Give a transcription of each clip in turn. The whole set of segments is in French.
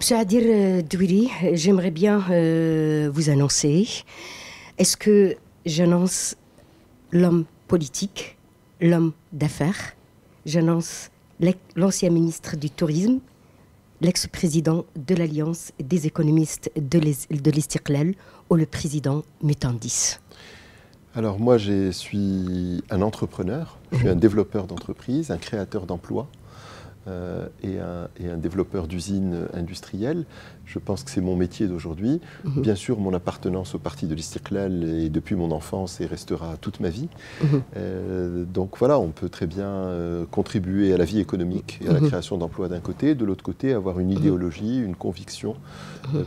Monsieur Adil Douiri, j'aimerais bien vous annoncer, est-ce que j'annonce l'homme politique, l'homme d'affaires, j'annonce l'ancien ministre du Tourisme, l'ex-président de l'Alliance des économistes de l'Istiqlal ou le président Mutandis? Alors moi, je suis un entrepreneur, je suis un développeur d'entreprise, un créateur d'emplois et un développeur d'usines industrielles. Je pense que c'est mon métier d'aujourd'hui. Bien sûr, mon appartenance au parti de l'Istiqlal est depuis mon enfance et restera toute ma vie. Donc voilà, on peut très bien contribuer à la vie économique et à la création d'emplois d'un côté, de l'autre côté, avoir une idéologie, une conviction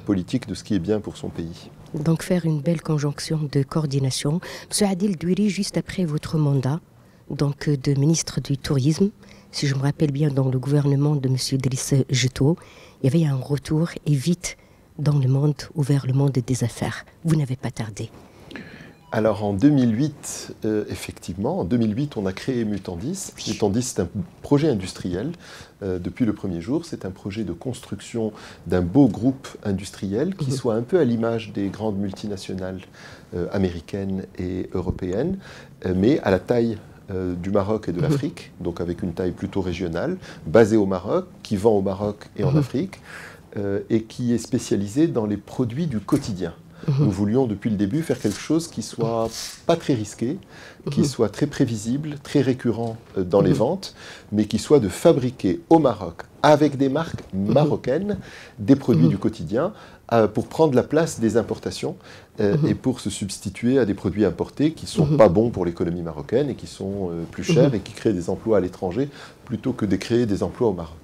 politique de ce qui est bien pour son pays. Donc faire une belle conjonction de coordination. Monsieur Adil Douiri, juste après votre mandat donc, de ministre du Tourisme, si je me rappelle bien, dans le gouvernement de M. Driss Jeto, il y avait un retour et vite dans le monde ou vers le monde des affaires. Vous n'avez pas tardé. Alors en 2008, effectivement, en 2008, on a créé Mutandis. Mutandis, c'est un projet industriel. Depuis le premier jour, c'est un projet de construction d'un beau groupe industriel qui soit un peu à l'image des grandes multinationales américaines et européennes, mais à la taille du Maroc et de l'Afrique, donc avec une taille plutôt régionale, basée au Maroc, qui vend au Maroc et en Afrique, et qui est spécialisée dans les produits du quotidien. Nous voulions depuis le début faire quelque chose qui soit pas très risqué, qui soit très prévisible, très récurrent dans les ventes, mais qui soit de fabriquer au Maroc, avec des marques marocaines, des produits du quotidien, pour prendre la place des importations et pour se substituer à des produits importés qui ne sont pas bons pour l'économie marocaine et qui sont plus chers et qui créent des emplois à l'étranger plutôt que de créer des emplois au Maroc.